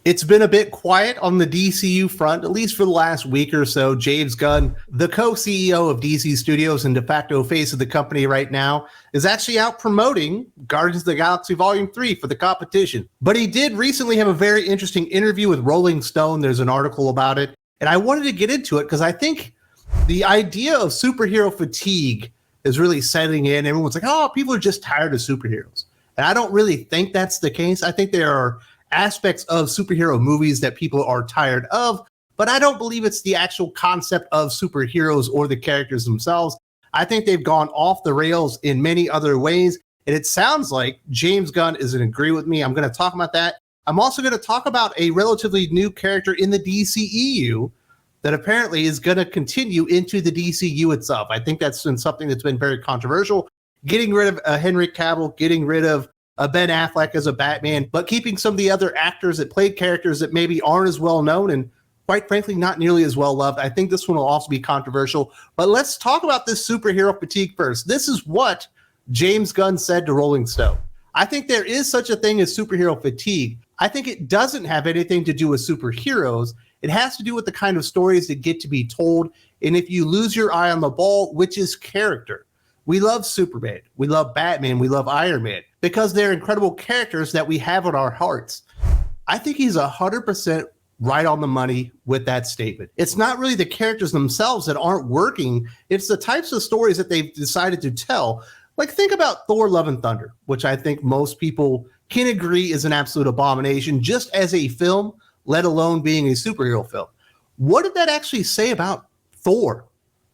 It's been a bit quiet on the DCU front, at least for the last week or so. James Gunn, the co-CEO of DC Studios and de facto face of the company right now, is actually out promoting Guardians of the Galaxy Volume 3 for the competition. But he did recently have a very interesting interview with Rolling Stone. There's an article about it. And I wanted to get into it because I think the idea of superhero fatigue is really setting in. Everyone's like, oh, people are just tired of superheroes. And I don't really think that's the case. I think there are aspects of superhero movies that people are tired of, but I don't believe it's the actual concept of superheroes or the characters themselves. I think they've gone off the rails in many other ways, and it sounds like James Gunn is going to agree with me. I'm going to talk about that. I'm also going to talk about a relatively new character in the DCEU that apparently is going to continue into the DCU itself. I think that's been something that's been very controversial. Getting rid of Henry Cavill, getting rid of Ben Affleck as a Batman, but keeping some of the other actors that played characters that maybe aren't as well known and quite frankly not nearly as well loved. I think this one will also be controversial, but let's talk about this superhero fatigue first. This is what James Gunn said to Rolling Stone. I think there is such a thing as superhero fatigue. I think it doesn't have anything to do with superheroes. It has to do with the kind of stories that get to be told, and if you lose your eye on the ball, which is character. We love Superman, we love Batman, we love Iron Man, because they're incredible characters that we have in our hearts. I think he's 100% right on the money with that statement. It's not really the characters themselves that aren't working. It's the types of stories that they've decided to tell. Like think about Thor: Love and Thunder, which I think most people can agree is an absolute abomination just as a film, let alone being a superhero film. What did that actually say about Thor?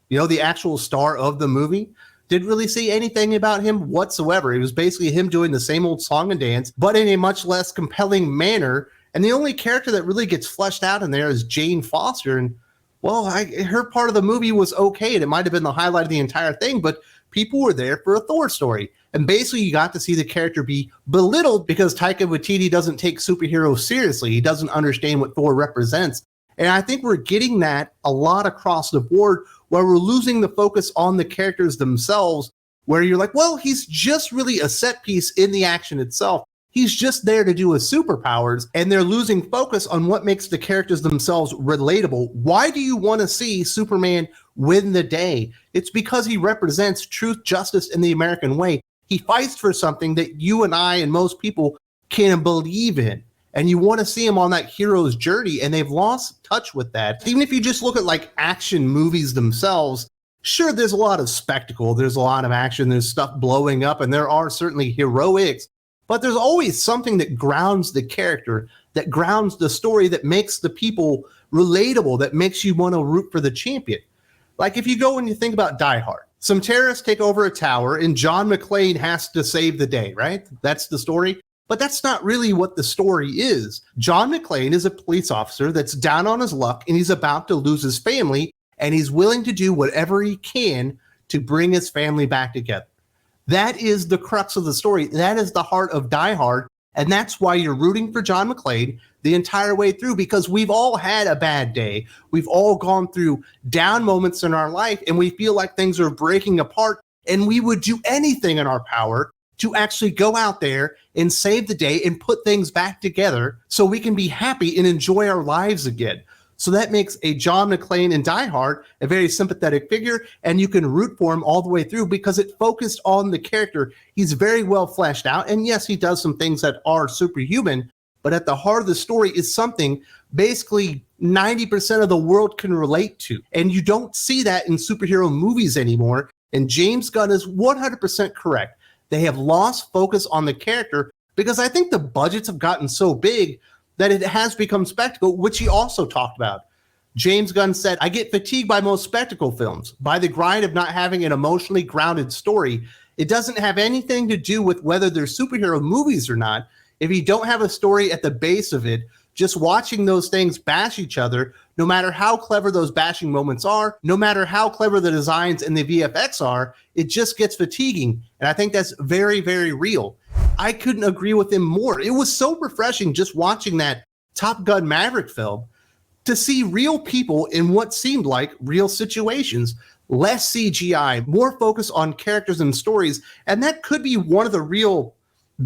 You know, the actual star of the movie? Didn't really say anything about him whatsoever. It was basically him doing the same old song and dance, but in a much less compelling manner. And the only character that really gets fleshed out in there is Jane Foster. And well, her part of the movie was okay. And it might have been the highlight of the entire thing, but people were there for a Thor story. And basically you got to see the character be belittled because Taika Waititi doesn't take superheroes seriously. He doesn't understand what Thor represents. And I think we're getting that a lot across the board where we're losing the focus on the characters themselves, where you're like, well, he's just really a set piece in the action itself. He's just there to do his superpowers, and they're losing focus on what makes the characters themselves relatable. Why do you want to see Superman win the day? It's because he represents truth, justice, and the American way. He fights for something that you and I and most people can believe in. And you want to see him on that hero's journey, and they've lost touch with that. Even if you just look at like action movies themselves, sure, there's a lot of spectacle, there's a lot of action, there's stuff blowing up, and there are certainly heroics, but there's always something that grounds the character, that grounds the story, that makes the people relatable, that makes you want to root for the champion. Like if you go and you think about Die Hard, some terrorists take over a tower, and John McClane has to save the day, right? That's the story. But that's not really what the story is. John McClane is a police officer that's down on his luck, and he's about to lose his family, and he's willing to do whatever he can to bring his family back together. That is the crux of the story. That is the heart of Die Hard, and that's why you're rooting for John McClane the entire way through, because we've all had a bad day. We've all gone through down moments in our life, and we feel like things are breaking apart, and we would do anything in our power to actually go out there and save the day and put things back together so we can be happy and enjoy our lives again. So that makes a John McClane in Die Hard a very sympathetic figure, and you can root for him all the way through because it focused on the character. He's very well fleshed out, and yes, he does some things that are superhuman, but at the heart of the story is something basically 90% of the world can relate to. And you don't see that in superhero movies anymore, and James Gunn is 100% correct. They have lost focus on the character because I think the budgets have gotten so big that it has become spectacle, which he also talked about. James Gunn said, I get fatigued by most spectacle films, by the grind of not having an emotionally grounded story. It doesn't have anything to do with whether they're superhero movies or not. If you don't have a story at the base of it, just watching those things bash each other, no matter how clever those bashing moments are, no matter how clever the designs and the VFX are, it just gets fatiguing. And I think that's very, very real. I couldn't agree with him more. It was so refreshing just watching that Top Gun Maverick film to see real people in what seemed like real situations, less CGI, more focus on characters and stories. And that could be one of the real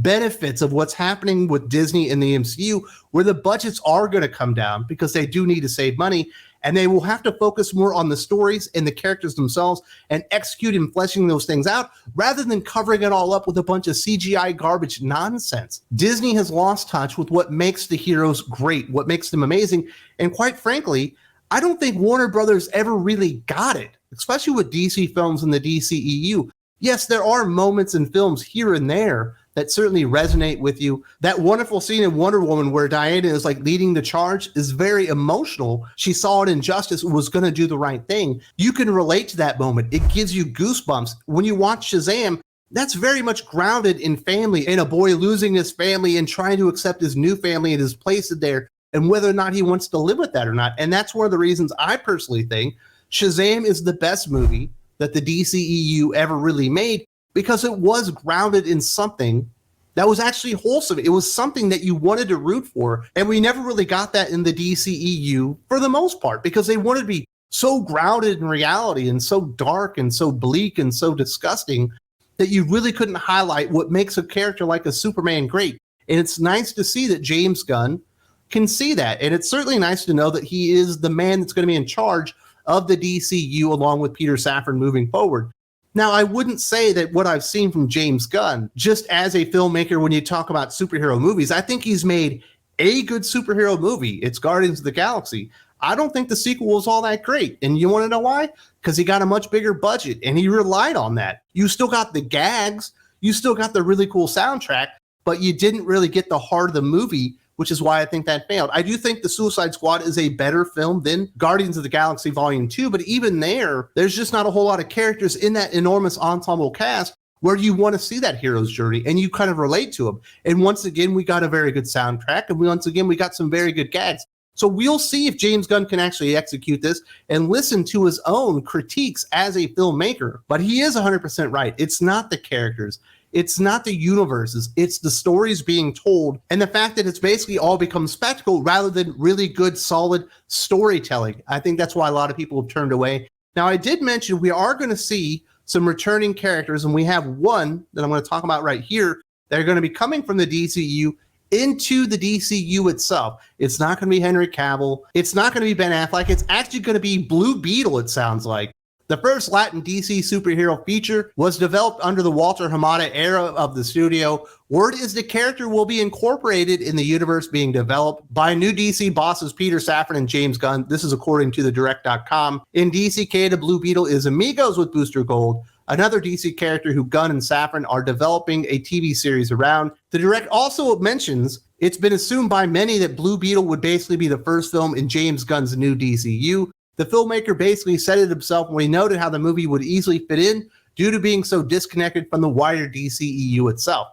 benefits of what's happening with Disney and the MCU, where the budgets are going to come down because they do need to save money, and they will have to focus more on the stories and the characters themselves and execute and fleshing those things out rather than covering it all up with a bunch of CGI garbage nonsense. Disney has lost touch with what makes the heroes great, what makes them amazing, and quite frankly, I don't think Warner Brothers ever really got it, especially with DC films and the DCEU. Yes, there are moments in films here and there that certainly resonate with you. That wonderful scene in Wonder Woman where Diana is like leading the charge is very emotional. She saw an injustice and was going to do the right thing. You can relate to that moment. It gives you goosebumps. When you watch Shazam, that's very much grounded in family and a boy losing his family and trying to accept his new family and his place there and whether or not he wants to live with that or not. And that's one of the reasons I personally think Shazam is the best movie that the DCEU ever really made, because it was grounded in something that was actually wholesome. It was something that you wanted to root for. And we never really got that in the DCEU for the most part, because they wanted to be so grounded in reality and so dark and so bleak and so disgusting that you really couldn't highlight what makes a character like a Superman great. And it's nice to see that James Gunn can see that. And it's certainly nice to know that he is the man that's going to be in charge of the DCU along with Peter Safran moving forward. Now, I wouldn't say that what I've seen from James Gunn, just as a filmmaker, when you talk about superhero movies, I think he's made a good superhero movie. It's Guardians of the Galaxy. I don't think the sequel was all that great. And you want to know why? Because he got a much bigger budget and he relied on that. You still got the gags, you still got the really cool soundtrack, but you didn't really get the heart of the movie, which is why I think that failed. I do think The Suicide Squad is a better film than Guardians of the Galaxy Volume 2, but even there's just not a whole lot of characters in that enormous ensemble cast where you want to see that hero's journey and you kind of relate to him. And once again, we got a very good soundtrack, and once again, we got some very good gags. So we'll see if James Gunn can actually execute this and listen to his own critiques as a filmmaker. But he is 100% right. It's not the characters. It's not the universes, it's the stories being told, and the fact that it's basically all become spectacle rather than really good, solid storytelling. I think that's why a lot of people have turned away. Now, I did mention we are going to see some returning characters, and we have one that I'm going to talk about right here that are going to be coming from the DCU into the DCU itself. It's not going to be Henry Cavill. It's not going to be Ben Affleck. It's actually going to be Blue Beetle, it sounds like. The first Latin DC superhero feature was developed under the Walter Hamada era of the studio. Word is the character will be incorporated in the universe being developed by new DC bosses Peter Safran and James Gunn. This is according to the direct.com. In DC Canada, Blue Beetle is amigos with Booster Gold, another DC character who Gunn and Safran are developing a TV series around. The direct also mentions it's been assumed by many that Blue Beetle would basically be the first film in James Gunn's new DCU. The filmmaker basically said it himself when he noted how the movie would easily fit in due to being so disconnected from the wider DCEU itself.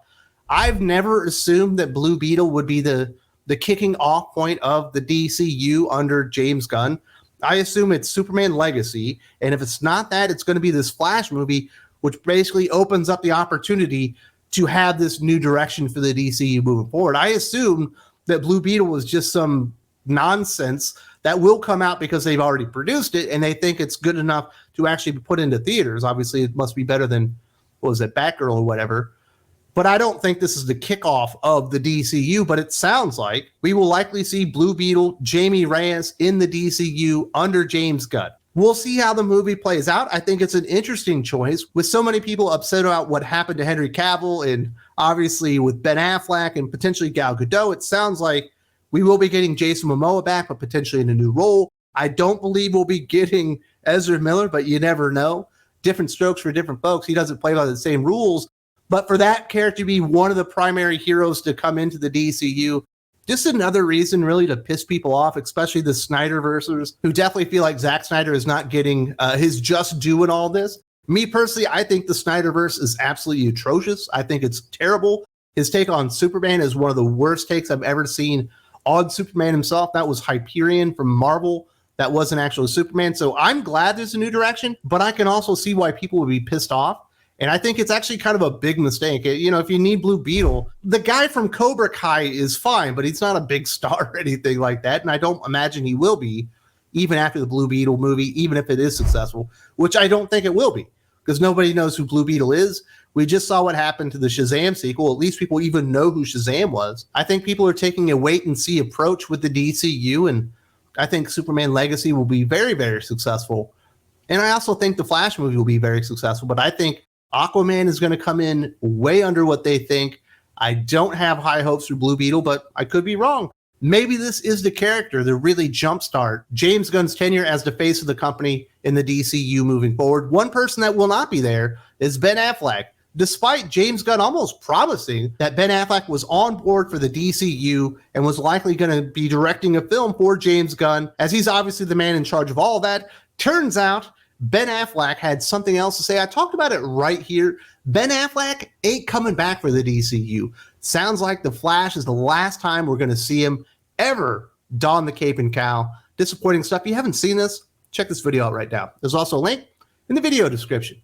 I've never assumed that Blue Beetle would be the kicking off point of the DCU under James Gunn. I assume it's Superman Legacy, and if it's not that, it's going to be this Flash movie, which basically opens up the opportunity to have this new direction for the DCU moving forward. I assume that Blue Beetle was just some nonsense that will come out because they've already produced it and they think it's good enough to actually be put into theaters. Obviously, it must be better than, what was it, Batgirl or whatever. But I don't think this is the kickoff of the DCU, but it sounds like we will likely see Blue Beetle, Jamie Reyes in the DCU under James Gunn. We'll see how the movie plays out. I think it's an interesting choice with so many people upset about what happened to Henry Cavill and obviously with Ben Affleck and potentially Gal Gadot. It sounds like we will be getting Jason Momoa back, but potentially in a new role. I don't believe we'll be getting Ezra Miller, but you never know. Different strokes for different folks. He doesn't play by the same rules. But for that character to be one of the primary heroes to come into the DCU, just another reason really to piss people off, especially the Snyderversers, who definitely feel like Zack Snyder is not getting his just due in all this. Me personally, I think the Snyderverse is absolutely atrocious. I think it's terrible. His take on Superman is one of the worst takes I've ever seen on Superman himself. That was Hyperion from Marvel. That wasn't actually Superman. So I'm glad there's a new direction, but I can also see why people would be pissed off. And I think it's actually kind of a big mistake. You know, if you need Blue Beetle, the guy from Cobra Kai is fine, but he's not a big star or anything like that. And I don't imagine he will be, even after the Blue Beetle movie, even if it is successful, which I don't think it will be. because nobody knows who Blue Beetle is. We just saw what happened to the Shazam sequel. At least people even know who Shazam was. I think people are taking a wait-and-see approach with the DCU, and I think Superman Legacy will be very, very successful. And I also think the Flash movie will be very successful, but I think Aquaman is going to come in way under what they think. I don't have high hopes for Blue Beetle, but I could be wrong. Maybe this is the character that really jumpstart James Gunn's tenure as the face of the company in the DCU moving forward. One person that will not be there is Ben Affleck. Despite James Gunn almost promising that Ben Affleck was on board for the DCU and was likely going to be directing a film for James Gunn, as he's obviously the man in charge of all of that, turns out Ben Affleck had something else to say. I talked about it right here. Ben Affleck ain't coming back for the DCU. Sounds like The Flash is the last time we're going to see him ever don the cape and cowl. Disappointing stuff. If you haven't seen this, check this video out right now. There's also a link in the video description.